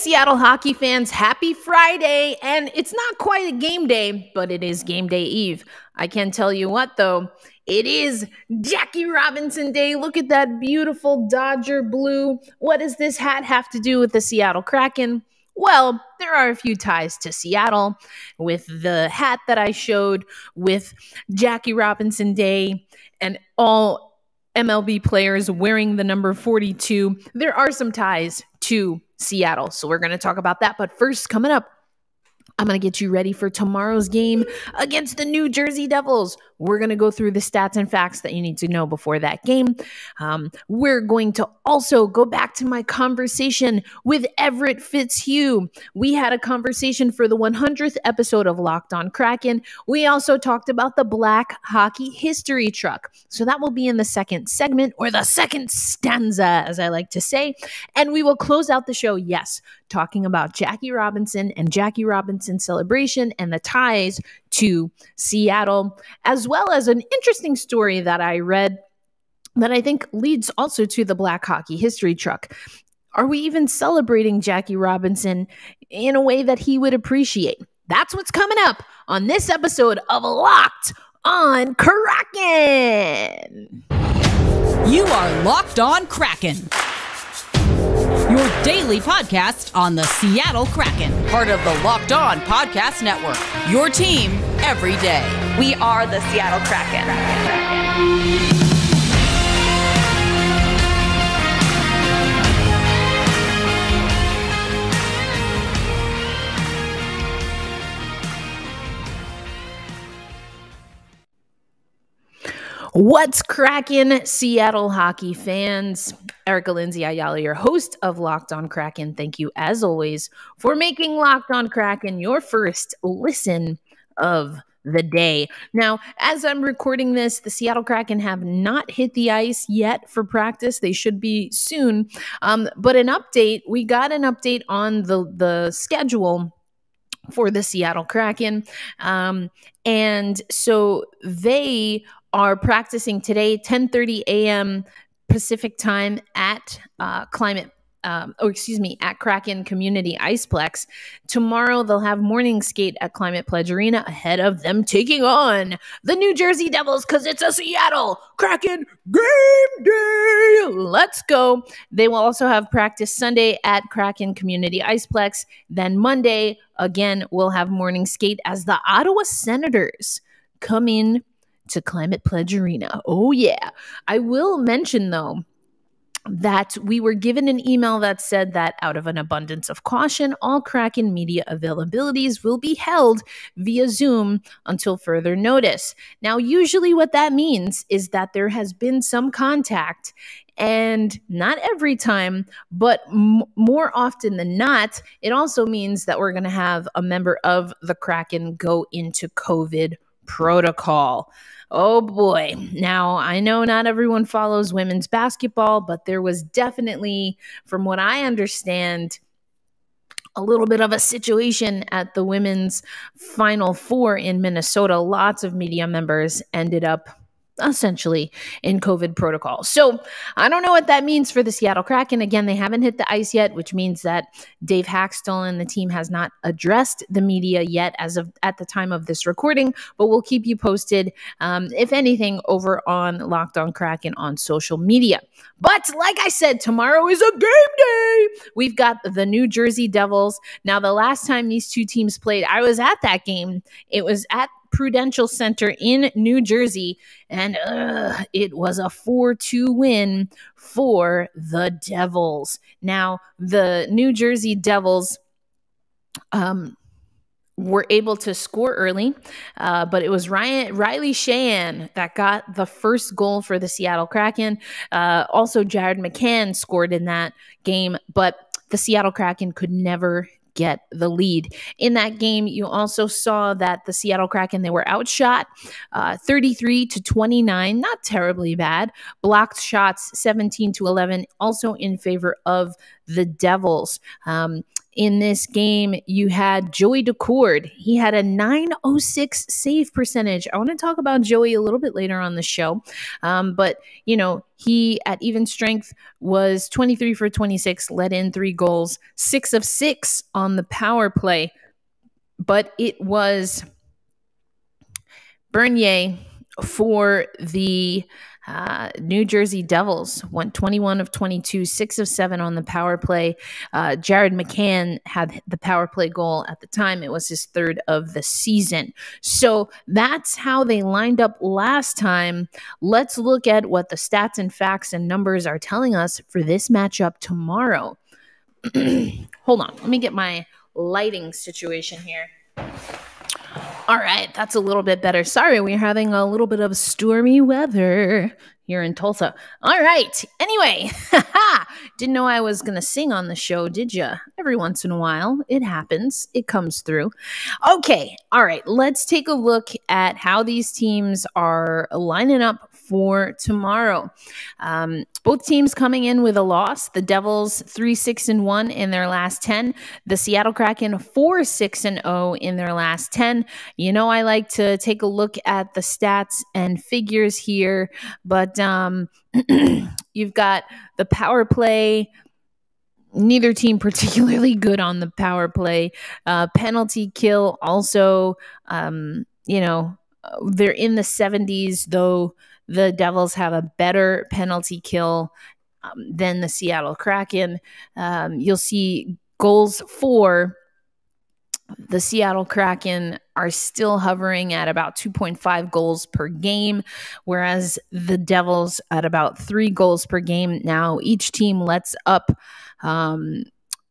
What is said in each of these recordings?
Seattle hockey fans, happy Friday. And it's not quite a game day, but it is game day eve. I can tell you what, though, it is Jackie Robinson Day. Look at that beautiful Dodger blue. What does this hat have to do with the Seattle Kraken? Well, there are a few ties to Seattle with the hat that I showed, with Jackie Robinson Day and all MLB players wearing the number 42. There are some ties to Seattle, so we're going to talk about that. But first, coming up, I'm going to get you ready for tomorrow's game against the New Jersey Devils. We're going to go through the stats and facts that you need to know before that game. We're going to also go back to my conversation with Everett Fitzhugh. We had a conversation for the 100th episode of Locked On Kraken. We also talked about the Black Hockey History Truck. So that will be in the second segment, or the second stanza, as I like to say. And we will close out the show, yes, talking about Jackie Robinson and Jackie Robinson celebration and the ties to Seattle, as well as an interesting story that I read that I think leads also to the Black Hockey History Truck. Are we even celebrating Jackie Robinson in a way that he would appreciate? That's what's coming up on this episode of Locked On Kraken. You are Locked On Kraken, your daily podcast on the Seattle Kraken, part of the Locked On Podcast Network, your team every day. We are the Seattle Kraken. What's cracking, Seattle hockey fans? Erica Lindsay Ayala, your host of Locked On Kraken. Thank you, as always, for making Locked On Kraken your first listen of the day. Now, as I'm recording this, the Seattle Kraken have not hit the ice yet for practice. They should be soon. But we got an update on the schedule for the Seattle Kraken. And so they are practicing today, 10:30 a.m. Pacific time at at Kraken Community Iceplex. Tomorrow they'll have morning skate at Climate Pledge Arena ahead of them taking on the New Jersey Devils, because it's a Seattle Kraken game day. Let's go. They will also have practice Sunday at Kraken Community Iceplex. Then Monday, again, we'll have morning skate as the Ottawa Senators come in to Climate Pledge Arena. Oh, yeah. I will mention, though, that we were given an email that said that out of an abundance of caution, all Kraken media availabilities will be held via Zoom until further notice. Now, usually what that means is that there has been some contact, and not every time, but more often than not, it also means that we're going to have a member of the Kraken go into COVID protocol. Oh boy. Now, I know not everyone follows women's basketball, but there was definitely, from what I understand, a little bit of a situation at the women's Final Four in Minnesota. Lots of media members ended up essentially in COVID protocol. So I don't know what that means for the Seattle Kraken. Again, they haven't hit the ice yet, which means that Dave Haxtell and the team has not addressed the media yet at the time of this recording, but we'll keep you posted, if anything, over on Locked On Kraken on social media. But like I said, tomorrow is a game day. We've got the New Jersey Devils. Now, the last time these two teams played, I was at that game. It was at Prudential Center in New Jersey, and it was a 4-2 win for the Devils. Now, the New Jersey Devils were able to score early, but it was Riley Sheahan that got the first goal for the Seattle Kraken. Also, Jared McCann scored in that game, but the Seattle Kraken could never get the lead. In that game, you also saw that the Seattle Kraken, they were outshot 33-29, not terribly bad. Blocked shots 17-11, also in favor of the Devils. In this game, you had Joey Decord. He had a .906 save percentage. I want to talk about Joey a little bit later on the show. But, he at even strength was 23 for 26, let in 3 goals, 6 of 6 on the power play. But it was Bernier for the New Jersey Devils, went 21 of 22, 6 of 7 on the power play. Jared McCann had the power play goal at the time. It was his 3rd of the season. So that's how they lined up last time. Let's look at what the stats and facts and numbers are telling us for this matchup tomorrow. Hold on. Let me get my lighting situation here. All right, that's a little bit better. Sorry, we're having a little bit of stormy weather here in Tulsa. All right, anyway, didn't know I was going to sing on the show, did you? Every once in a while, it happens. It comes through. Okay, all right, let's take a look at how these teams are lining up for tomorrow. Both teams coming in with a loss. The Devils 3-6-1 in their last 10. The Seattle Kraken 4-6-0 in their last 10. I like to take a look at the stats and figures here, but you've got the power play. Neither team particularly good on the power play. Penalty kill also, they're in the 70s, though the Devils have a better penalty kill than the Seattle Kraken. You'll see goals for the Seattle Kraken are still hovering at about 2.5 goals per game, whereas the Devils at about 3 goals per game. Now, each team lets up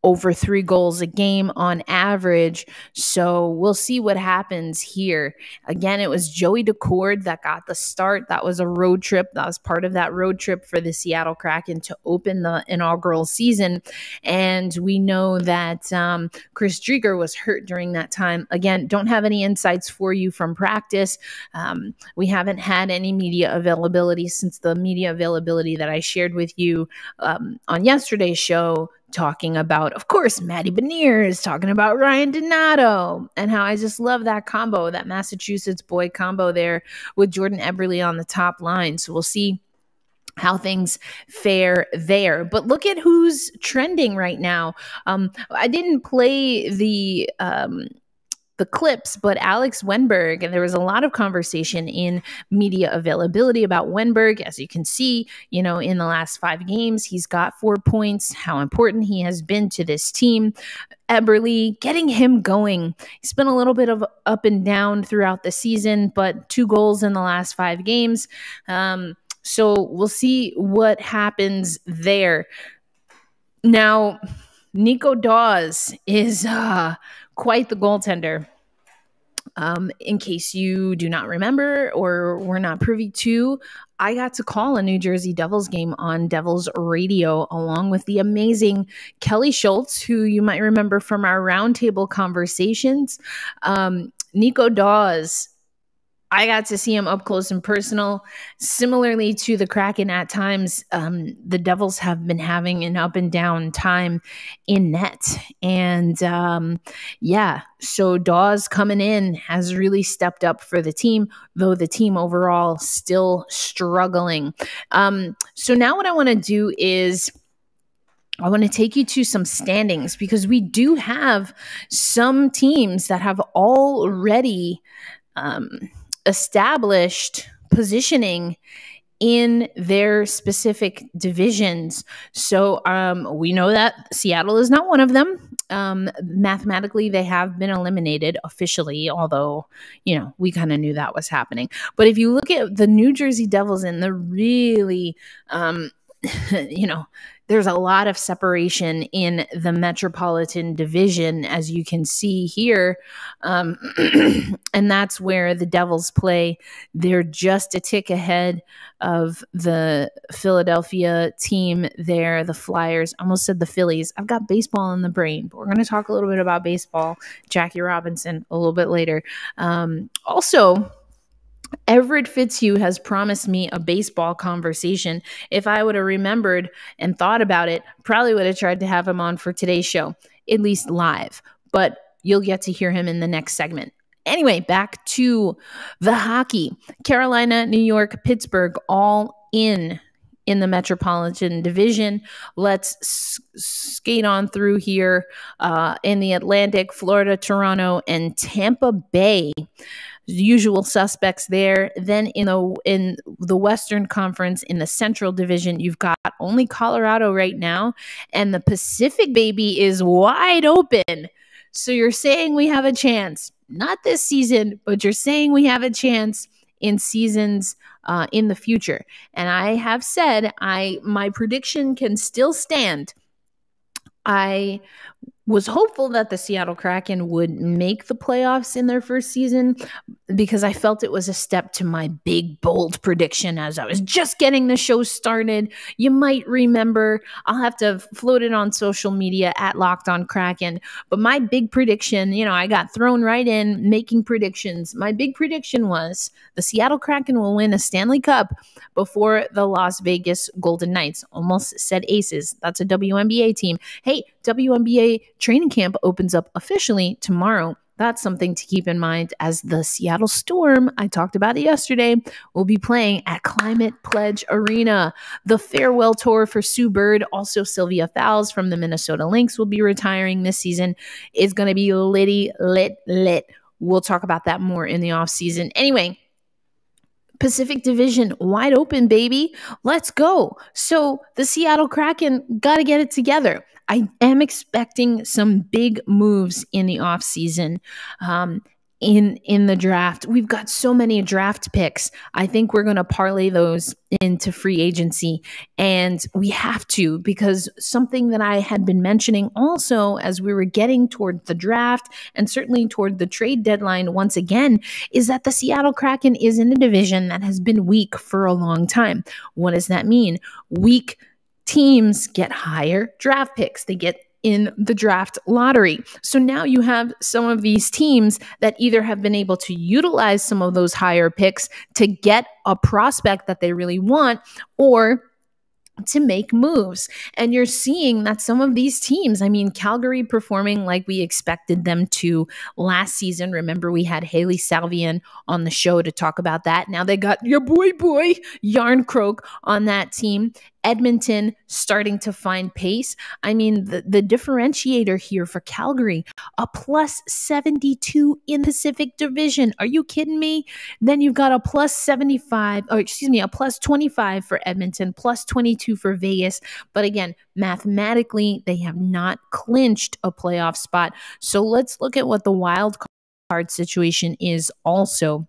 over 3 goals a game on average. So we'll see what happens here. Again, it was Joey Decord that got the start. That was a road trip. That was part of that road trip for the Seattle Kraken to open the inaugural season. And we know that Chris Drieger was hurt during that time. Again, don't have any insights for you from practice. We haven't had any media availability since the media availability that I shared with you on yesterday's show, talking about, of course, Matty Beniers, talking about Ryan Donato, and how I just love that combo, that Massachusetts boy combo there with Jordan Eberle on the top line. So we'll see how things fare there. But look at who's trending right now. I didn't play the clips, but Alex Wennberg, and there was a lot of conversation in media availability about Wennberg. As you can see, in the last 5 games, he's got 4 points, how important he has been to this team. Eberle, getting him going. He's been a little bit of up and down throughout the season, but 2 goals in the last 5 games. So we'll see what happens there. Now, Nico Daws is quite the goaltender. In case you do not remember or were not privy to, I got to call a New Jersey Devils game on Devils radio along with the amazing Kelly Schultz, who you might remember from our roundtable conversations. Nico Daws, I got to see him up close and personal. Similarly to the Kraken at times, the Devils have been having an up and down time in net. And so Dawes coming in has really stepped up for the team, though the team overall still struggling. So now what I want to do is I want to take you to some standings, because we do have some teams that have already established positioning in their specific divisions. So we know that Seattle is not one of them. Mathematically, they have been eliminated officially, although, we kind of knew that was happening. But if you look at the New Jersey Devils and the really, there's a lot of separation in the Metropolitan Division, as you can see here. And that's where the Devils play. They're just a tick ahead of the Philadelphia team there, the Flyers. I almost said the Phillies. I've got baseball in the brain, but we're going to talk a little bit about baseball, Jackie Robinson, a little bit later. Also, Everett Fitzhugh has promised me a baseball conversation. If I would have remembered and thought about it, probably would have tried to have him on for today's show, at least live. But you'll get to hear him in the next segment. Anyway, back to the hockey. Carolina, New York, Pittsburgh, all in the Metropolitan Division. Let's skate on through here in the Atlantic, Florida, Toronto, and Tampa Bay. Usual suspects there. Then in the Western Conference, in the Central Division, you've got only Colorado right now, and the Pacific, baby, is wide open. So you're saying we have a chance, not this season, but you're saying we have a chance in seasons in the future. And I have said my prediction can still stand. I was hopeful that the Seattle Kraken would make the playoffs in their first season because I felt it was a step to my big, bold prediction as I was just getting the show started. You might remember, I'll have to float it on social media at Locked On Kraken, but my big prediction, I got thrown right in making predictions. My big prediction was the Seattle Kraken will win a Stanley Cup before the Las Vegas Golden Knights. Almost said Aces. That's a WNBA team. Hey, WNBA training camp opens up officially tomorrow. That's something to keep in mind, as the Seattle Storm, I talked about it yesterday, will be playing at Climate Pledge Arena. The farewell tour for Sue Bird, also Sylvia Fowles from the Minnesota Lynx, will be retiring this season. It's going to be lit. We'll talk about that more in the offseason. Anyway, Pacific Division wide open, baby. Let's go. So the Seattle Kraken got to get it together. I am expecting some big moves in the offseason. In the draft. We've got so many draft picks. I think we're going to parlay those into free agency. And we have to, because something that I had been mentioning also as we were getting toward the draft and certainly toward the trade deadline once again, is that the Seattle Kraken is in a division that has been weak for a long time. What does that mean? Weak teams get higher draft picks. They get in the draft lottery. So now you have some of these teams that either have been able to utilize some of those higher picks to get a prospect that they really want, or to make moves. And you're seeing that some of these teams, Calgary performing like we expected them to last season. Remember, we had Haley Salvian on the show to talk about that. Now they got your boy, Yarncroke on that team. Edmonton starting to find pace. The differentiator here for Calgary, a plus 72 in Pacific Division. Are you kidding me? Then you've got a plus 25 for Edmonton, plus 22 for Vegas. But again, mathematically, they have not clinched a playoff spot. So let's look at what the wild card situation is also.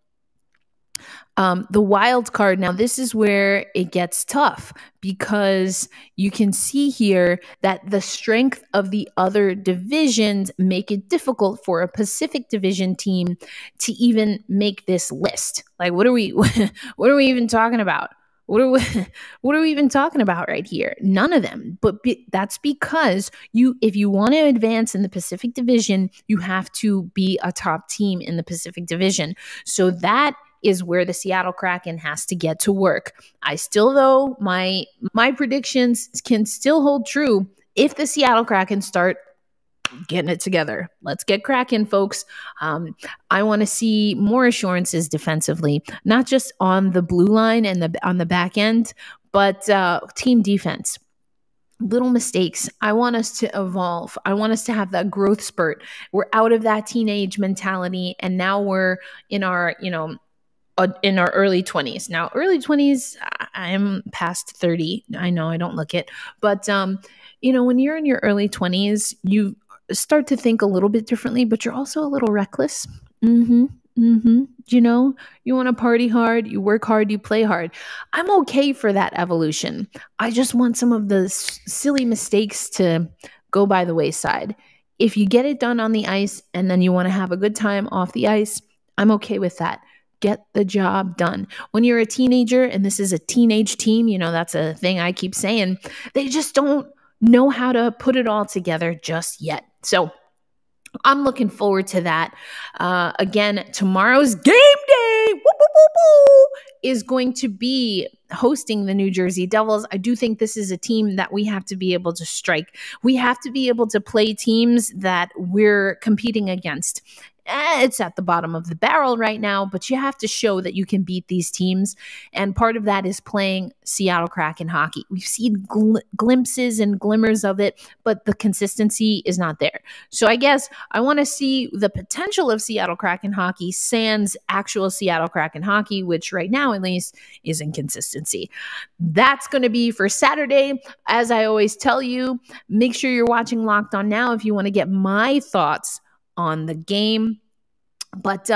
The wild card, now this is where it gets tough, because you can see here that the strength of the other divisions make it difficult for a Pacific Division team to even make this list. Like, what are we even talking about? What are we even talking about right here? None of them. But that's because if you want to advance in the Pacific Division, you have to be a top team in the Pacific Division. So that is where the Seattle Kraken has to get to work. Though, my predictions can still hold true if the Seattle Kraken start getting it together. Let's get Kraken, folks. I want to see more assurances defensively, not just on the blue line and on the back end, but team defense. Little mistakes. I want us to evolve. I want us to have that growth spurt. We're out of that teenage mentality, and now we're in our early 20s. Now, early 20s, I am past 30. I know I don't look it. But, when you're in your early 20s, you start to think a little bit differently, but you're also a little reckless. You want to party hard, you work hard, you play hard. I'm okay for that evolution. I just want some of the silly mistakes to go by the wayside. If you get it done on the ice and then you want to have a good time off the ice, I'm okay with that. Get the job done. When you're a teenager, and this is a teenage team, that's a thing I keep saying, they just don't know how to put it all together just yet. So I'm looking forward to that. Again, tomorrow's game day woo, woo, woo, woo, is going to be hosting the New Jersey Devils. I do think this is a team that we have to be able to strike. We have to be able to play teams that we're competing against. It's at the bottom of the barrel right now, but you have to show that you can beat these teams. And part of that is playing Seattle Kraken hockey. We've seen glimpses and glimmers of it, but the consistency is not there. So I guess I want to see the potential of Seattle Kraken hockey sans actual Seattle Kraken hockey, which right now at least is inconsistency. That's going to be for Saturday. As I always tell you, make sure you're watching Locked On Now if you want to get my thoughts on the game. But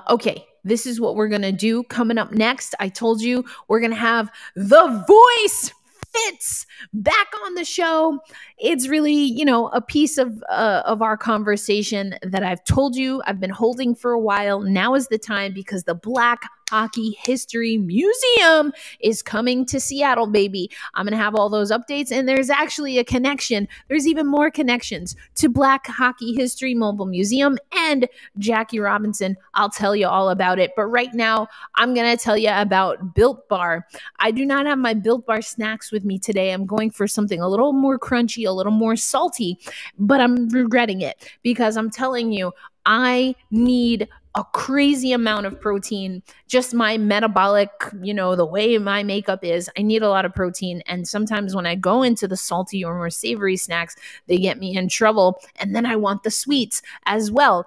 okay, this is what we're going to do. Coming up next, I told you we're going to have the voice Fits back on the show. It's really, a piece of our conversation that I've told you I've been holding for a while. Now is the time because the Black Hockey History Museum is coming to Seattle, baby. I'm going to have all those updates, and there's actually a connection. There's even more connections to Black Hockey History Mobile Museum and Jackie Robinson. I'll tell you all about it. But right now, I'm going to tell you about Built Bar. I do not have my Built Bar snacks with me today. I'm going for something a little more crunchy, a little more salty, but I'm regretting it because I'm telling you, I need a crazy amount of protein. Just my metabolic, the way my makeup is, I need a lot of protein. And sometimes when I go into the salty or more savory snacks, they get me in trouble. And then I want the sweets as well.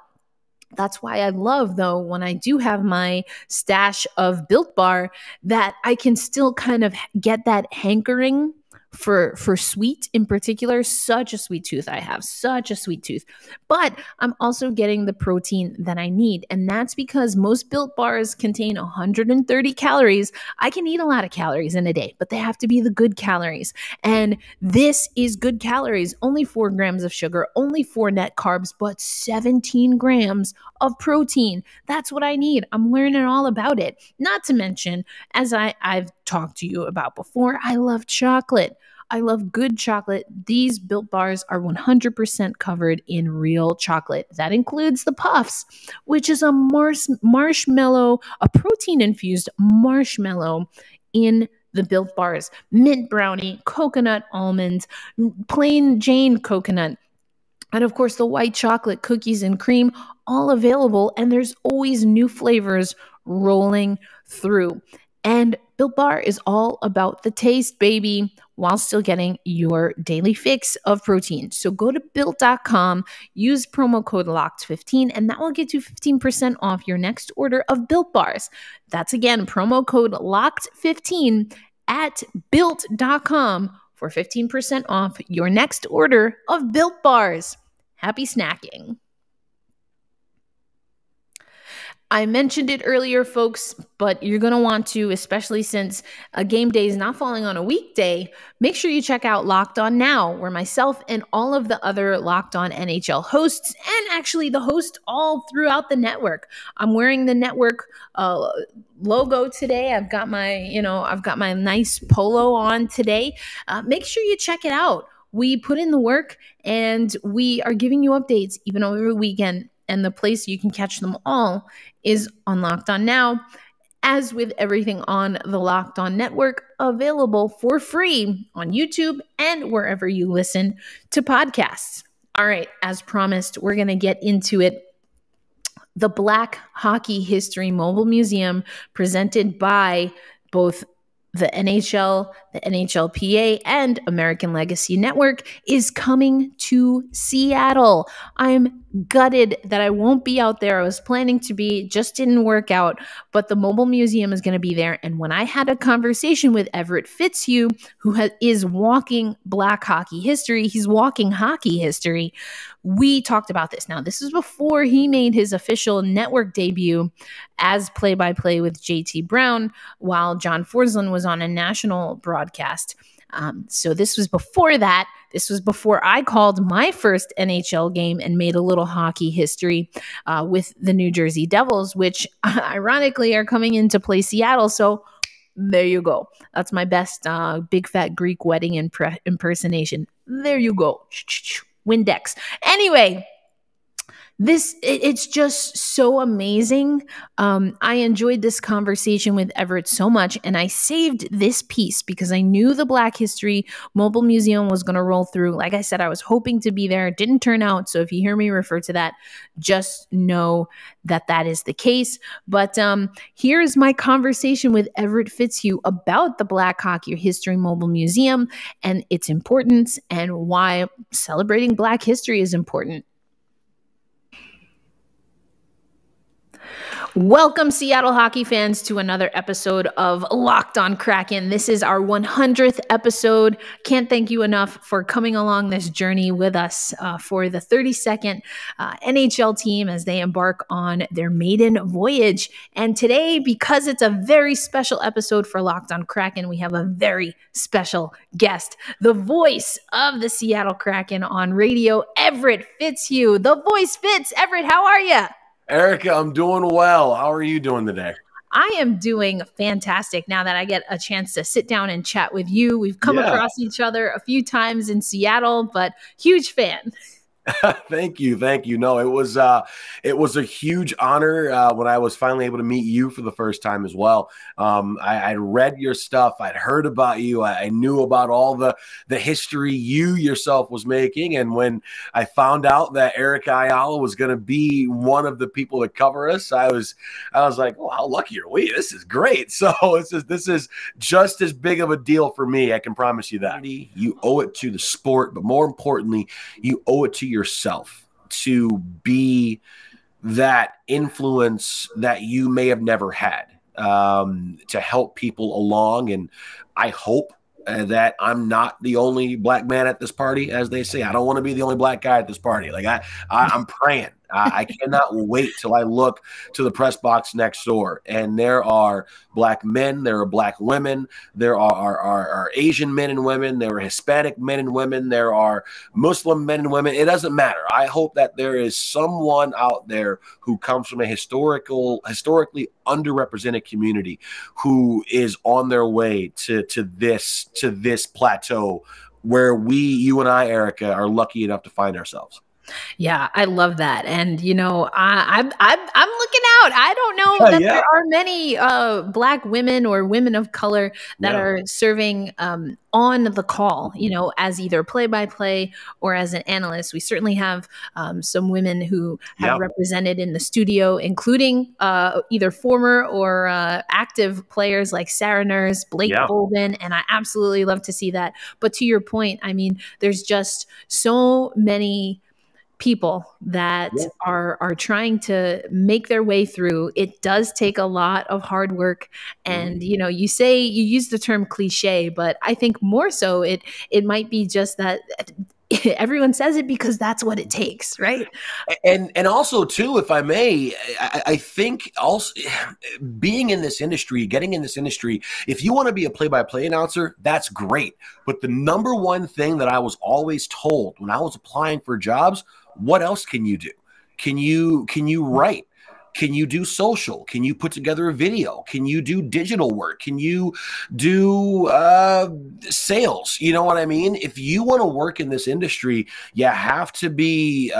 That's why I love, though, when I do have my stash of Built Bar, that I can still kind of get that hankering for sweet in particular. Such a sweet tooth I have, such a sweet tooth. But I'm also getting the protein that I need. And that's because most Built Bars contain 130 calories. I can eat a lot of calories in a day, but they have to be the good calories. And this is good calories. Only 4 grams of sugar, only 4 net carbs, but 17 grams of protein. That's what I need. I'm learning all about it. Not to mention, as I've talked to you about before, I love chocolate. I love good chocolate. These Built Bars are 100% covered in real chocolate. That includes the puffs, which is a marshmallow, a protein-infused marshmallow in the Built Bars. Mint brownie, coconut almonds, plain Jane coconut, and of course the white chocolate, cookies and cream, all available. And there's always new flavors rolling through. And Built Bar is all about the taste, baby, while still getting your daily fix of protein. So go to Built.com, use promo code LOCKED15, and that will get you 15% off your next order of Built Bars. That's again, promo code LOCKED15 at Built.com for 15% off your next order of Built Bars. Happy snacking. I mentioned it earlier, folks, but you're going to want to, especially since a game day is not falling on a weekday, make sure you check out Locked On Now, where myself and all of the other Locked On NHL hosts, and actually the host all throughout the network. I'm wearing the network logo today. I've got my nice polo on today. Make sure you check it out. We put in the work and we are giving you updates even over the weekend. And the place you can catch them all is on Locked On Now, as with everything on the Locked On Network, available for free on YouTube and wherever you listen to podcasts. All right, as promised, we're going to get into it. The Black Hockey History Mobile Museum, presented by both the NHL, the NHLPA, and American Legacy Network, is coming to Seattle. I'm gutted that I won't be out there. I was planning to be, just didn't work out, but the mobile museum is going to be there. And when I had a conversation with Everett Fitzhugh, who is walking Black hockey history, he's walking hockey history, we talked about this. Now, this is before he made his official network debut as play-by-play with JT Brown, while John Forsland was on a national broadcast. So this was before that. This was before I called my first NHL game and made a little hockey history with the New Jersey Devils, which ironically are coming in to play Seattle. So there you go. That's my best big fat Greek wedding impersonation. There you go. Windex. Anyway, It's just so amazing. I enjoyed this conversation with Everett so much, and I saved this piece because I knew the Black History Mobile Museum was going to roll through. Like I said, I was hoping to be there. It didn't turn out. So if you hear me refer to that, just know that that is the case. But here's my conversation with Everett Fitzhugh about the Black Hockey History Mobile Museum and its importance and why celebrating Black history is important. Welcome, Seattle hockey fans, to another episode of Locked On Kraken. This is our 100th episode. Can't thank you enough for coming along this journey with us for the 32nd NHL team as they embark on their maiden voyage. And today, because it's a very special episode for Locked On Kraken, we have a very special guest, the voice of the Seattle Kraken on radio, Everett Fitzhugh. The voice Fitz. Everett, how are you? Erica, I'm doing well. How are you doing today? I am doing fantastic now that I get a chance to sit down and chat with you. We've come across each other a few times in Seattle, but huge fan. Thank you. Thank you. No, it was a huge honor when I was finally able to meet you for the first time as well. I'd read your stuff. I'd heard about you. I knew about all the history you yourself was making. And when I found out that Ayala was going to be one of the people that cover us, I was like, well, how lucky are we? This is great. So this is just as big of a deal for me. I can promise you that. You owe it to the sport, but more importantly, you owe it to yourself to be that influence that you may have never had, to help people along. And I hope that I'm not the only Black man at this party, as they say. I don't want to be the only Black guy at this party. Like I'm praying. I cannot wait till I look to the press box next door and there are Black men, there are Black women, there are Asian men and women, there are Hispanic men and women, there are Muslim men and women. It doesn't matter. I hope that there is someone out there who comes from a historically underrepresented community who is on their way to this plateau where you and I, Erica, are lucky enough to find ourselves. Yeah, I love that. And, you know, I'm looking out. I don't know that there are many Black women or women of color that are serving on the call, you know, as either play-by-play or as an analyst. We certainly have some women who have represented in the studio, including either former or active players like Sarah Nurse, Blake Bolden, and I absolutely love to see that. But to your point, I mean, there's just so many people that are trying to make their way through. It does take a lot of hard work. And, you know, you use the term cliche, but I think more so it might be just that everyone says it because that's what it takes, right? And also too, if I may, I think also being in this industry, getting in this industry, if you want to be a play-by-play announcer, that's great. But the number one thing that I was always told when I was applying for jobs, what else can you do? Can you write? Can you do social? Can you put together a video? Can you do digital work? Can you do sales? You know what I mean? If you want to work in this industry, you have to be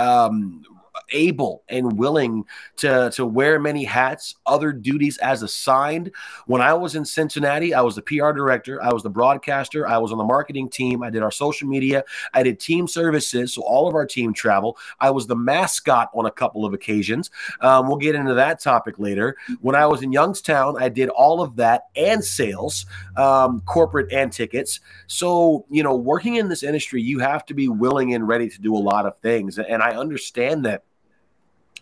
able and willing to wear many hats, other duties as assigned. When I was in Cincinnati, I was the PR director, I was the broadcaster, I was on the marketing team, I did our social media, I did team services, so all of our team travel. I was the mascot on a couple of occasions. We'll get into that topic later. When I was in Youngstown, I did all of that and sales, corporate and tickets. So, you know, working in this industry, you have to be willing and ready to do a lot of things. And I understand that.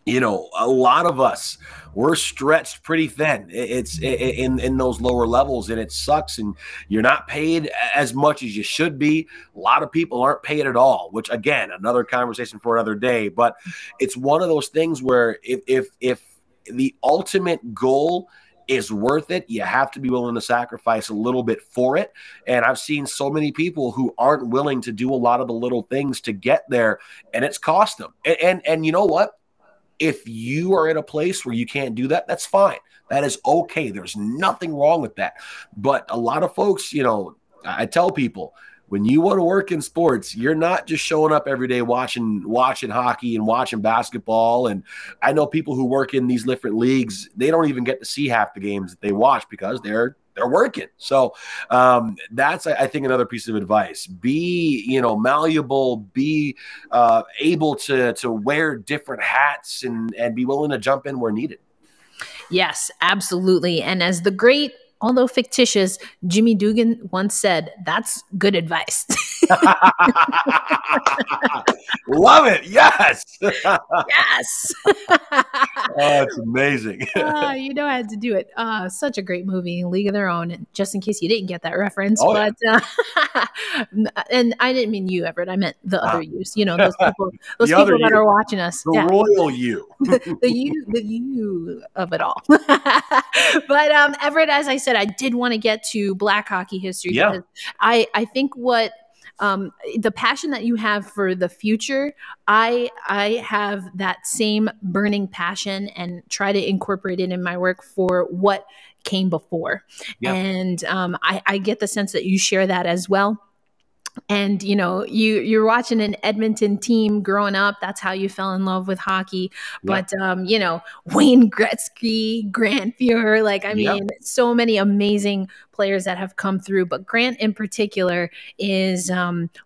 You know, a lot of us, we're stretched pretty thin. It's in those lower levels, and it sucks. And you're not paid as much as you should be. A lot of people aren't paid at all, which, again, another conversation for another day. But it's one of those things where if the ultimate goal is worth it, you have to be willing to sacrifice a little bit for it. And I've seen so many people who aren't willing to do a lot of the little things to get there, and it's cost them. And you know what? If you are in a place where you can't do that, that's fine. That is okay. There's nothing wrong with that. But a lot of folks, you know, I tell people, when you want to work in sports, you're not just showing up every day watching hockey and watching basketball. And I know people who work in these different leagues, they don't even get to see half the games that they watch because they're working. So that's, I think, another piece of advice. Be, malleable, be able to wear different hats and be willing to jump in where needed. Yes, absolutely. And as the great, although fictitious, Jimmy Dugan once said, that's good advice. Love it. Yes. Yes. Oh, it's amazing. I had to do it. Such a great movie, League of Their Own. And just in case you didn't get that reference, and I didn't mean you, Everett. I meant the other yous. Those people that are watching us. The royal you. the you of it all. But Everett, as I said, I did want to get to Black hockey history because I think what the passion that you have for the future, I have that same burning passion and try to incorporate it in my work for what came before. And I get the sense that you share that as well. And, you're watching an Edmonton team growing up. That's how you fell in love with hockey. But, Wayne Gretzky, Grant Fuhrer, so many amazing players that have come through. But Grant in particular is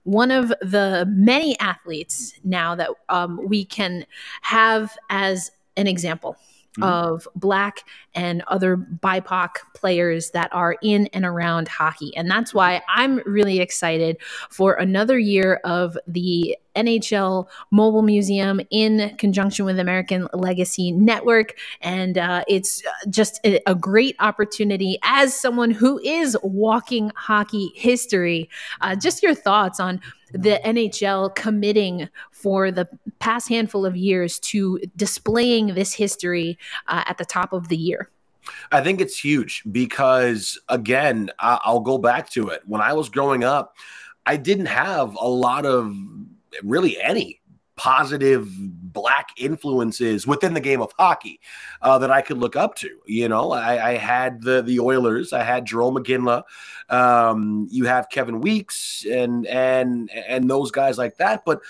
one of the many athletes now that we can have as an example of Black and other BIPOC players that are in and around hockey. And that's why I'm really excited for another year of the NHL Mobile Museum in conjunction with American Legacy Network. And it's just a great opportunity as someone who is walking hockey history. Just your thoughts on the NHL committing for the past handful of years to displaying this history at the top of the year. I think it's huge because, again, I'll go back to it. When I was growing up, I didn't have a lot of really any positive Black influences within the game of hockey that I could look up to. I had the Oilers, I had Jerome McGinley, you have Kevin Weeks and those guys like that. But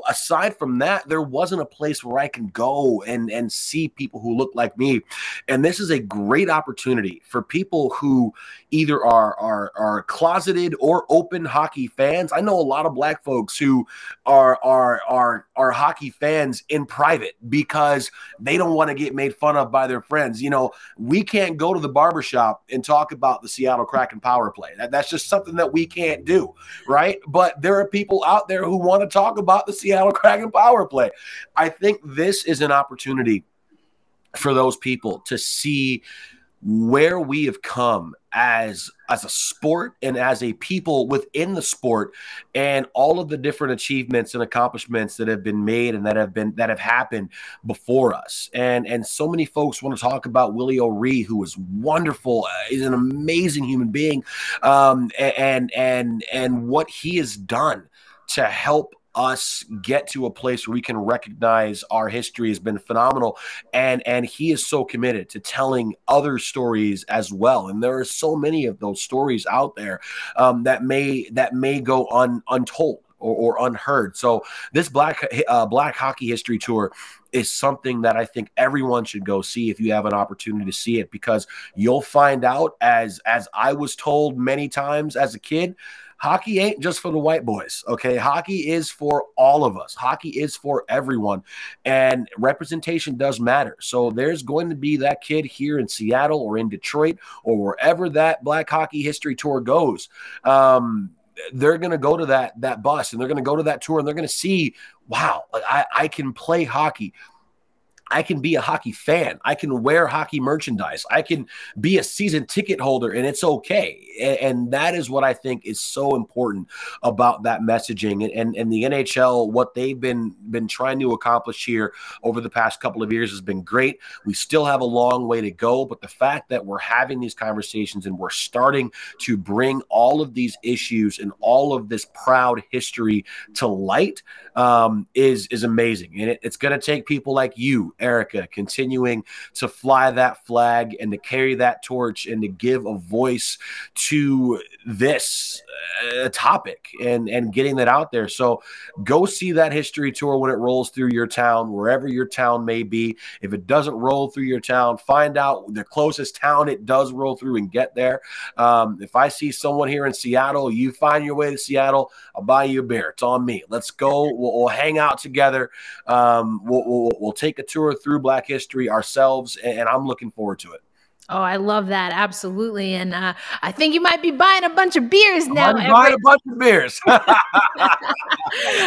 aside from that, there wasn't a place where I can go and see people who look like me. And this is a great opportunity for people who either are closeted or open hockey fans. I know a lot of Black folks who are hockey fans in private because they don't want to get made fun of by their friends. We can't go to the barbershop and talk about the Seattle Kraken power play. That's just something that we can't do, right? But there are people out there who want to talk about the Seattle Kraken power play. I think this is an opportunity for those people to see where we have come as a sport and as a people within the sport, and all of the different achievements and accomplishments that have been made and that have happened before us. And so many folks want to talk about Willie O'Ree, who was wonderful, is an amazing human being, and what he has done to help us get to a place where we can recognize our history has been phenomenal. And he is so committed to telling other stories as well. And there are so many of those stories out there that may go untold or unheard. So this Black Hockey History Tour is something that I think everyone should go see if you have an opportunity to see it, because you'll find out, as I was told many times as a kid, hockey ain't just for the white boys, okay? Hockey is for all of us. Hockey is for everyone, and representation does matter. So there's going to be that kid here in Seattle or in Detroit or wherever that Black Hockey History Tour goes. They're going to go to that bus, and they're going to go to that tour, and they're going to see, wow, I can play hockey. I can be a hockey fan. I can wear hockey merchandise. I can be a season ticket holder, and it's okay. And that is what I think is so important about that messaging. And the NHL, what they've been trying to accomplish here over the past couple of years has been great. We still have a long way to go, but the fact that we're having these conversations and we're starting to bring all of these issues and all of this proud history to light is amazing. And it's going to take people like you Erica, continuing to fly that flag and to carry that torch and to give a voice to this topic and getting that out there. So go see that history tour when it rolls through your town, wherever your town may be. If it doesn't roll through your town, find out the closest town it does roll through and get there. If I see someone here in Seattle, you find your way to Seattle, I'll buy you a beer. It's on me. Let's go. We'll hang out together. We'll take a tour through Black history ourselves, and I'm looking forward to it. Oh, I love that. Absolutely. And I think you might be buying a bunch of beers now. Buying a bunch of beers.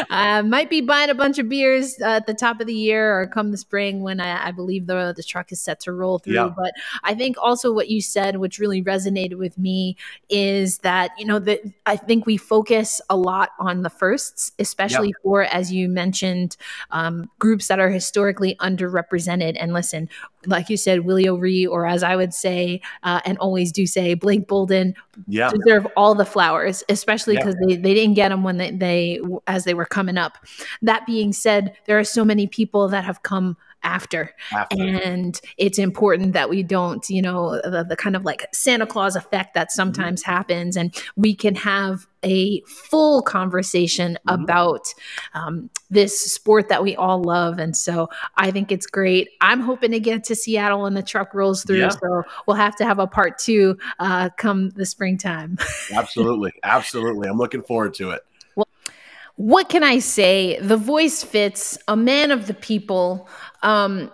Might be buying a bunch of beers at the top of the year or come the spring when I believe the truck is set to roll through. Yeah. But I think also what you said, which really resonated with me, is that, that I think we focus a lot on the firsts, especially for, as you mentioned, groups that are historically underrepresented. And listen, like you said, Willie O'Ree, or as I would say, and always do say, Blake Bolden, deserve all the flowers, especially because they didn't get them when as they were coming up. That being said, there are so many people that have come after. And it's important that we don't, the kind of like Santa Claus effect that sometimes happens, and we can have a full conversation about this sport that we all love. And so I think it's great. I'm hoping to get to Seattle when the truck rolls through. So we'll have to have a part 2 come the springtime. Absolutely. I'm looking forward to it. What can I say? The voice fits, a man of the people. And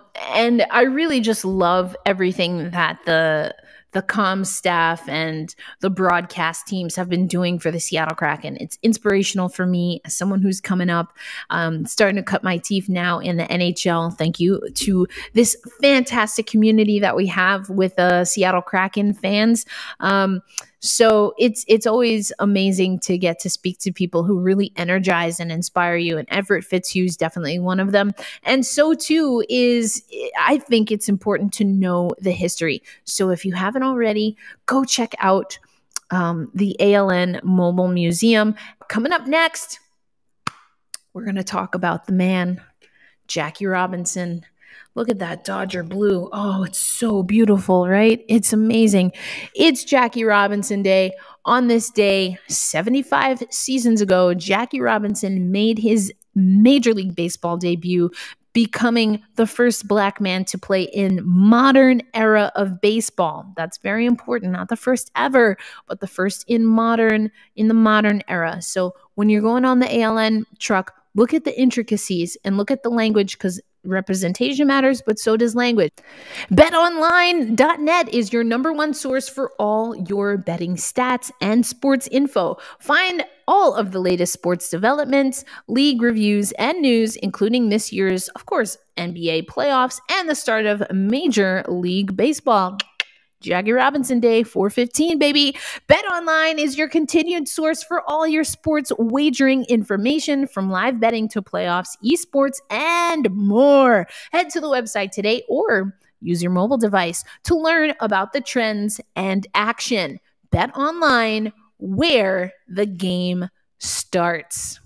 I really just love everything that the comms staff and the broadcast teams have been doing for the Seattle Kraken. It's inspirational for me as someone who's coming up, starting to cut my teeth now in the NHL. Thank you to this fantastic community that we have with Seattle Kraken fans. So it's always amazing to get to speak to people who really energize and inspire you. And Everett Fitzhugh is definitely one of them. And so too I think it's important to know the history. So if you haven't already, go check out the ALN Mobile Museum. Coming up next, we're going to talk about the man, Jackie Robinson. Look at that Dodger blue. Oh, it's so beautiful, right? It's amazing. It's Jackie Robinson Day. On this day, 75 seasons ago, Jackie Robinson made his Major League Baseball debut, becoming the first Black man to play in modern era of baseball. That's very important. Not the first ever, but the first in the modern era. So when you're going on the ALN truck, look at the intricacies and look at the language, because representation matters, but so does language. BetOnline.net is your #1 source for all your betting stats and sports info. Find all of the latest sports developments, league reviews, and news, including this year's, of course, NBA playoffs and the start of Major League Baseball. Jackie Robinson Day, 4/15, baby. BetOnline is your continued source for all your sports wagering information, from live betting to playoffs, esports, and more. Head to the website today or use your mobile device to learn about the trends and action. BetOnline, where the game starts.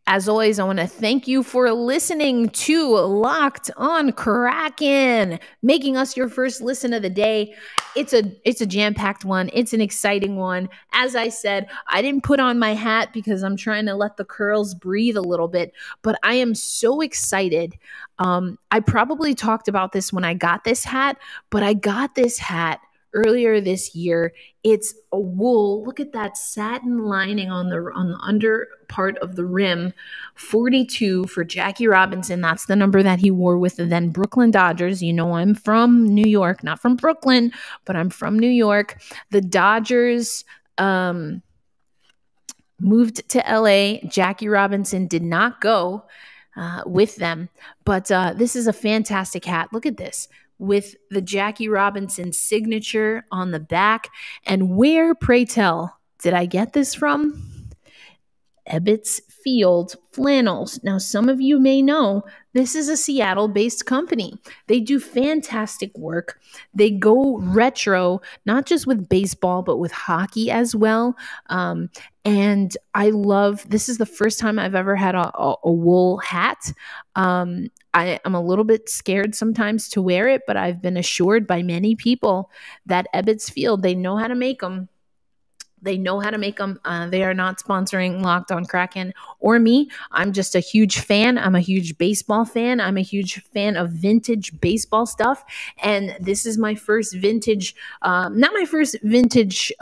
As always, I want to thank you for listening to Locked On Kraken, making us your first listen of the day. It's a jam-packed one. It's an exciting one. As I said, I didn't put on my hat because I'm trying to let the curls breathe a little bit, but I am so excited. I probably talked about this when I got this hat, but I got this hat earlier this year. It's a wool. Look at that satin lining on the under part of the rim. 42 for Jackie Robinson. That's the number that he wore with the then Brooklyn Dodgers. You know, I'm from New York, not from Brooklyn, but I'm from New York. The Dodgers moved to LA. Jackie Robinson did not go with them, but this is a fantastic hat. Look at this, with the Jackie Robinson signature on the back. And where, pray tell, did I get this from? Everett Field Flannels. Now, some of you may know this is a Seattle-based company. They do fantastic work. They go retro, not just with baseball, but with hockey as well. And I love, this is the first time I've ever had a wool hat. I'm a little bit scared sometimes to wear it, but I've been assured by many people that Everett Field, they know how to make them. They know how to make them. They are not sponsoring Locked On Kraken or me. I'm just a huge fan. I'm a huge baseball fan. I'm a huge fan of vintage baseball stuff. And this is my first vintage, not my first vintage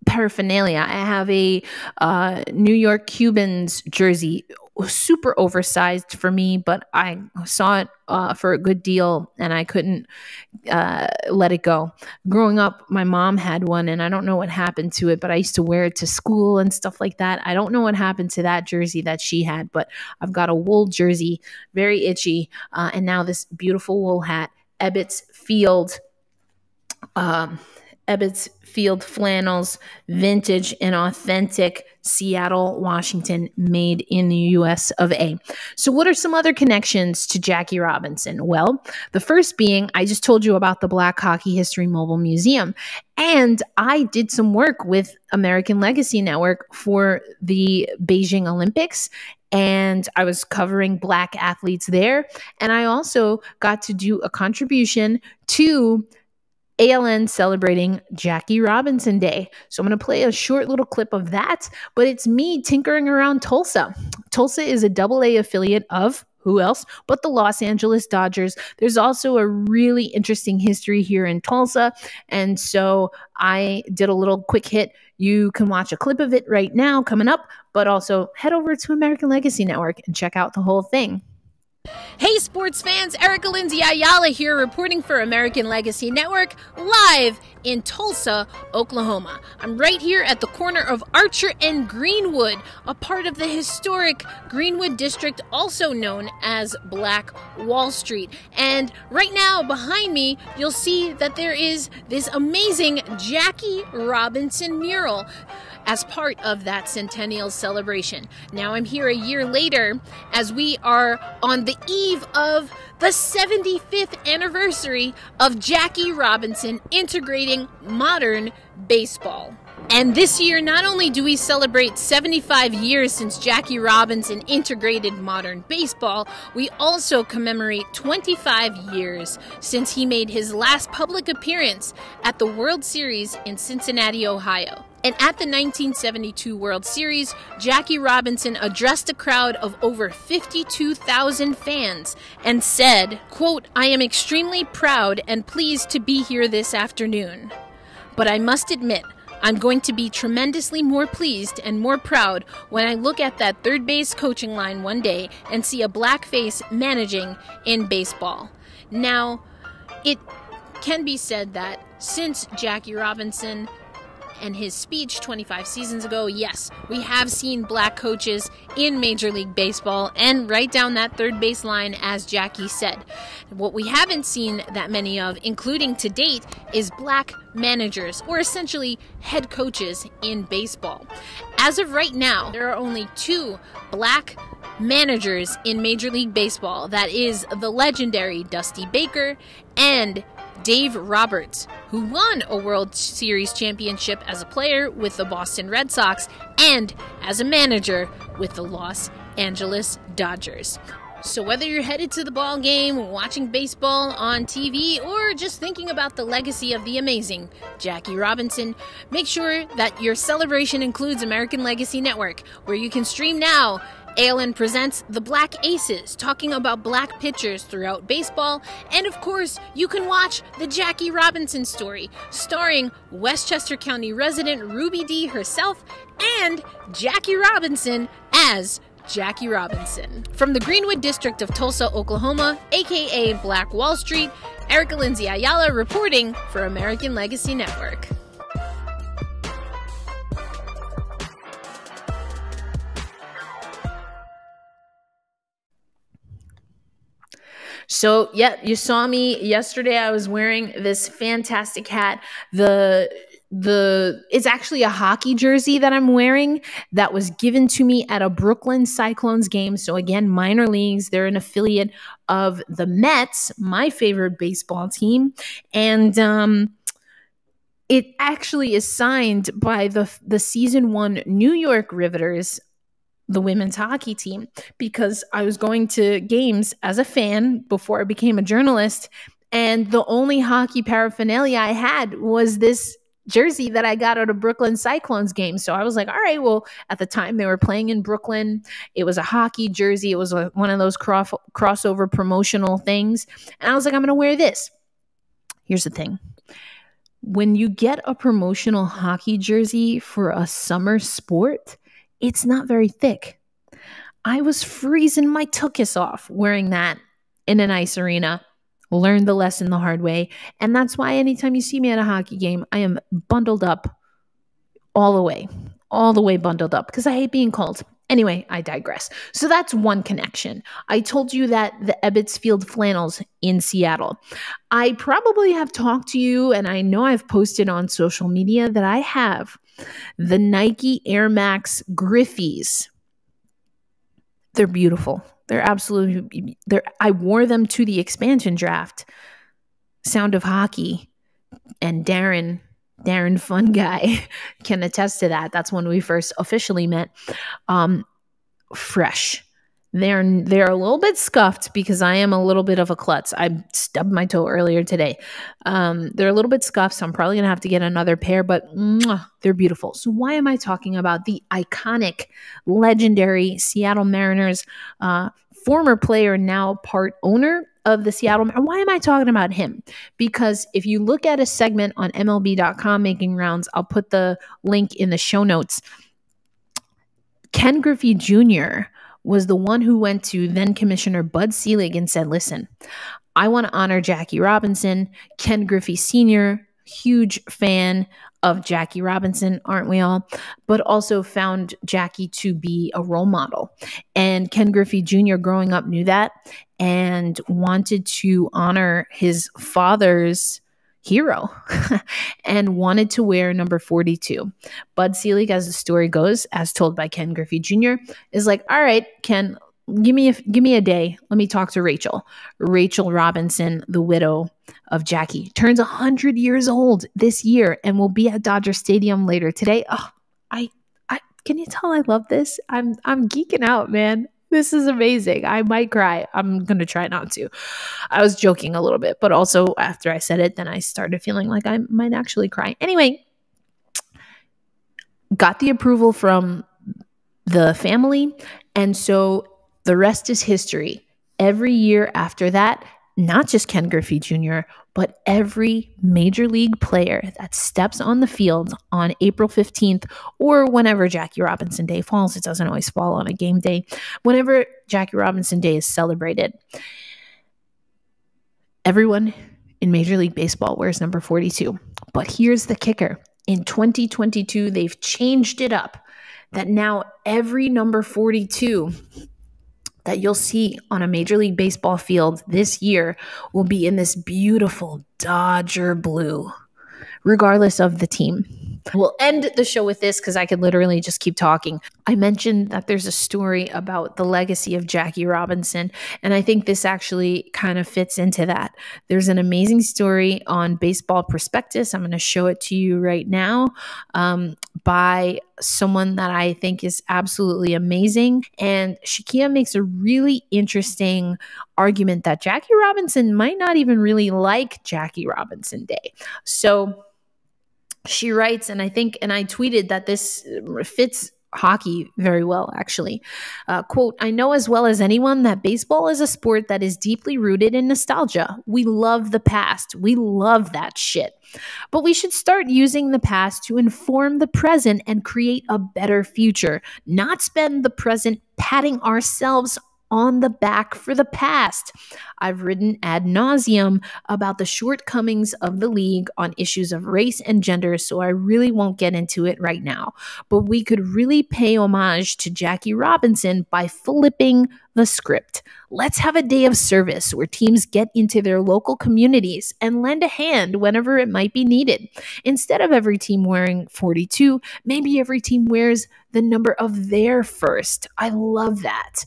paraphernalia. I have a New York Cubans jersey, super oversized for me, but I saw it for a good deal and I couldn't let it go. Growing up, my mom had one and I don't know what happened to it, but I used to wear it to school and stuff like that. I don't know what happened to that jersey that she had, but I've got a wool jersey, very itchy, and now this beautiful wool hat, Everett Field Flannels, vintage and authentic, Seattle, Washington, made in the US of A. So what are some other connections to Jackie Robinson? Well, the first being, I just told you about the Black Hockey History Mobile Museum. And I did some work with American Legacy Network for the Beijing Olympics. And I was covering Black athletes there. And I also got to do a contribution to ALN celebrating Jackie Robinson Day. So I'm going to play a short little clip of that, but it's me tinkering around Tulsa. Tulsa is a AA affiliate of who else but the Los Angeles Dodgers. There's also a really interesting history here in Tulsa. And so I did a little quick hit. You can watch a clip of it right now coming up, but also head over to American Legacy Network and check out the whole thing. Hey sports fans, Erica Lindsay Ayala here reporting for American Legacy Network live in Tulsa, Oklahoma. I'm right here at the corner of Archer and Greenwood, a part of the historic Greenwood district also known as Black Wall Street. And right now behind me, you'll see that there is this amazing Jackie Robinson mural as part of that centennial celebration. Now I'm here a year later as we are on the eve of the 75th anniversary of Jackie Robinson integrating modern baseball. And this year, not only do we celebrate 75 years since Jackie Robinson integrated modern baseball, we also commemorate 25 years since he made his last public appearance at the World Series in Cincinnati, Ohio. And at the 1972 World Series, Jackie Robinson addressed a crowd of over 52,000 fans and said, quote, "I am extremely proud and pleased to be here this afternoon. But I must admit, I'm going to be tremendously more pleased and more proud when I look at that third base coaching line one day and see a black face managing in baseball." Now, it can be said that since Jackie Robinson and his speech 25 seasons ago, yes, we have seen black coaches in Major League Baseball and right down that third base line, as Jackie said. What we haven't seen that many of, including to date, is black managers, or essentially head coaches in baseball. As of right now, there are only 2 black managers in Major League Baseball. That is the legendary Dusty Baker and Dave Roberts, who won a World Series championship as a player with the Boston Red Sox and as a manager with the Los Angeles Dodgers. So whether you're headed to the ball game, watching baseball on TV, or just thinking about the legacy of the amazing Jackie Robinson, make sure that your celebration includes American Legacy Network, where you can stream now. ALN presents The Black Aces, talking about black pitchers throughout baseball. And of course, you can watch The Jackie Robinson Story, starring Westchester County resident Ruby Dee herself and Jackie Robinson as Jackie Robinson. From the Greenwood district of Tulsa, Oklahoma, aka Black Wall Street, Erica Lindsay Ayala reporting for American Legacy Network. So, yeah, you saw me yesterday. I was wearing this fantastic hat. The it's actually a hockey jersey that I'm wearing that was given to me at a Brooklyn Cyclones game. So again, minor leagues, they're an affiliate of the Mets, my favorite baseball team. And it actually is signed by the season 1 New York Riveters, the women's hockey team, because I was going to games as a fan before I became a journalist. And the only hockey paraphernalia I had was this jersey that I got at a Brooklyn Cyclones game. So I was like, all right, well, at the time they were playing in Brooklyn. It was a hockey jersey. It was one of those crossover promotional things. And I was like, I'm going to wear this. Here's the thing. When you get a promotional hockey jersey for a summer sport, it's not very thick. I was freezing my Tucus off wearing that in an ice arena. Learned the lesson the hard way. And that's why anytime you see me at a hockey game, I am bundled up all the way bundled up because I hate being cold. Anyway, I digress. So that's one connection. I told you that the Ebbets Field flannels in Seattle. I probably have talked to you, and I know I've posted on social media that I have the Nike Air Max Griffies. They're beautiful. They're absolutely, I wore them to the expansion draft. Sound of Hockey and Darren Fun Guy can attest to that. That's when we first officially met. Fresh. They're a little bit scuffed because I am a little bit of a klutz. I stubbed my toe earlier today. They're a little bit scuffed, so I'm probably going to have to get another pair, but they're beautiful. So why am I talking about the iconic, legendary Seattle Mariners former player, now part owner of the Seattle? Why am I talking about him? Because if you look at a segment on MLB.com making rounds, I'll put the link in the show notes. Ken Griffey Jr. was the one who went to then Commissioner Bud Selig and said, listen, I want to honor Jackie Robinson. Ken Griffey Sr., huge fan of Jackie Robinson, aren't we all? But also found Jackie to be a role model. And Ken Griffey Jr. growing up knew that and wanted to honor his father's hero and wanted to wear number 42. Bud Selig, as the story goes, as told by Ken Griffey Jr., is like, all right, Ken, give me a day. Let me talk to Rachel. Rachel Robinson, the widow of Jackie, turns 100 years old this year and will be at Dodger Stadium later today. Oh, I can you tell I love this? I'm geeking out, man. This is amazing. I might cry. I'm going to try not to. I was joking a little bit, but also after I said it, then I started feeling like I might actually cry. Anyway, got the approval from the family. And so the rest is history. Every year after that, not just Ken Griffey Jr., but every major league player that steps on the field on April 15th or whenever Jackie Robinson Day falls, it doesn't always fall on a game day, whenever Jackie Robinson Day is celebrated, everyone in Major League Baseball wears number 42. But here's the kicker. In 2022, they've changed it up that now every number 42 that you'll see on a Major League Baseball field this year will be in this beautiful Dodger blue, regardless of the team. We'll end the show with this because I could literally just keep talking. I mentioned that there's a story about the legacy of Jackie Robinson, and I think this actually kind of fits into that. There's an amazing story on Baseball Prospectus. I'm going to show it to you right now by someone that I think is absolutely amazing. And Shakia makes a really interesting argument that Jackie Robinson might not even really like Jackie Robinson Day. So she writes, and I tweeted that this fits hockey very well, actually. Quote, I know as well as anyone that baseball is a sport that is deeply rooted in nostalgia. We love the past. We love that shit. But we should start using the past to inform the present and create a better future, not spend the present patting ourselves on the back for the past. I've written ad nauseum about the shortcomings of the league on issues of race and gender, so I really won't get into it right now. But we could really pay homage to Jackie Robinson by flipping the script. Let's have a day of service where teams get into their local communities and lend a hand whenever it might be needed. Instead of every team wearing 42, maybe every team wears the number of their first. I love that.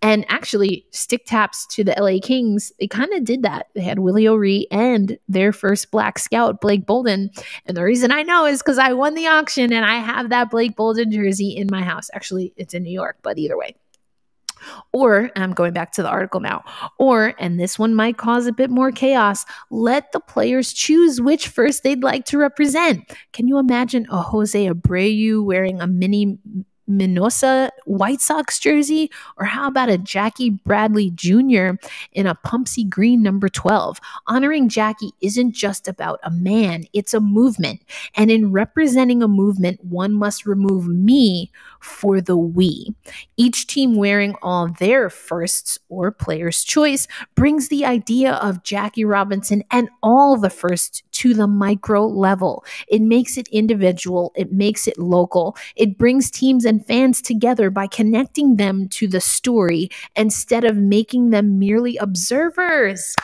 And actually, stick taps to the LA Kings, they kind of did that. They had Willie O'Ree and their first Black Scout, Blake Bolden. And the reason I know is because I won the auction and I have that Blake Bolden jersey in my house. Actually, it's in New York, but either way. Or, and I'm going back to the article now, or, and this one might cause a bit more chaos, let the players choose which first they'd like to represent. Can you imagine a Jose Abreu wearing a mini Minosa White Sox jersey? Or how about a Jackie Bradley Jr. in a Pumpsy Green number 12? Honoring Jackie isn't just about a man, it's a movement. And in representing a movement, one must remove me for the we. Each team wearing all their firsts or player's choice brings the idea of Jackie Robinson and all the firsts to the micro level. It makes it individual. It makes it local. It brings teams and fans together by connecting them to the story instead of making them merely observers.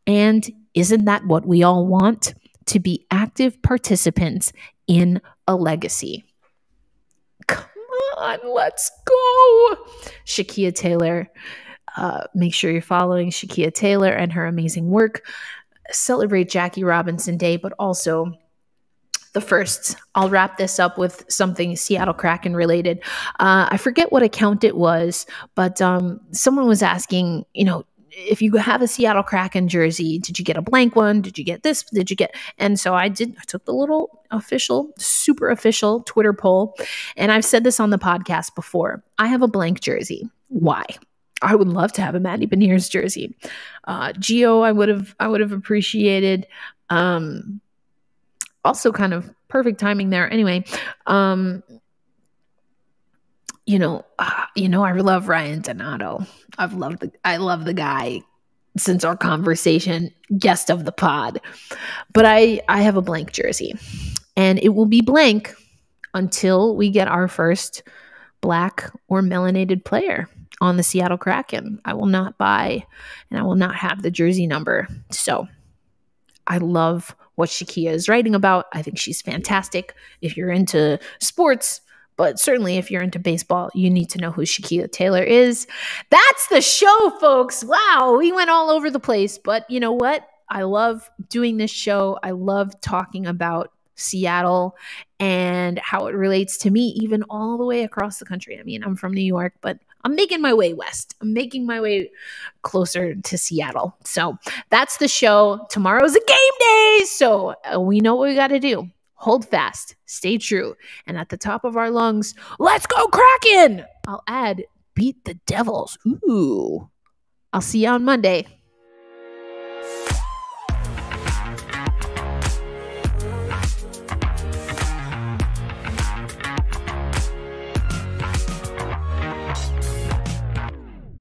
And isn't that what we all want? To be active participants in a legacy. Come on, let's go. Shakia Taylor. Make sure you're following Shakia Taylor and her amazing work. Celebrate Jackie Robinson Day, but also the firsts. I'll wrap this up with something Seattle Kraken related. I forget what account it was, but someone was asking, if you have a Seattle Kraken jersey, did you get a blank one? Did you get this? Did you get? And so I did. I took the little super official Twitter poll. And I've said this on the podcast before. I have a blank jersey. Why? I would love to have a Matty Beniers jersey. Gio, I would have appreciated. Also kind of perfect timing there. Anyway, I love Ryan Donato. I love the guy since our conversation, guest of the pod. But I have a blank jersey, and it will be blank until we get our first black or melanated player on the Seattle Kraken. I will not buy and I will not have the jersey number. So I love what Shakia is writing about. I think she's fantastic. If you're into sports, but certainly if you're into baseball, you need to know who Shakia Taylor is. That's the show, folks. Wow, we went all over the place. But you know what? I love doing this show. I love talking about Seattle and how it relates to me, even all the way across the country. I mean, I'm from New York, but I'm making my way west. I'm making my way closer to Seattle. So that's the show. Tomorrow's a game day. So we know what we got to do. Hold fast, stay true, and at the top of our lungs, let's go Kraken! I'll add, beat the Devils. Ooh. I'll see you on Monday.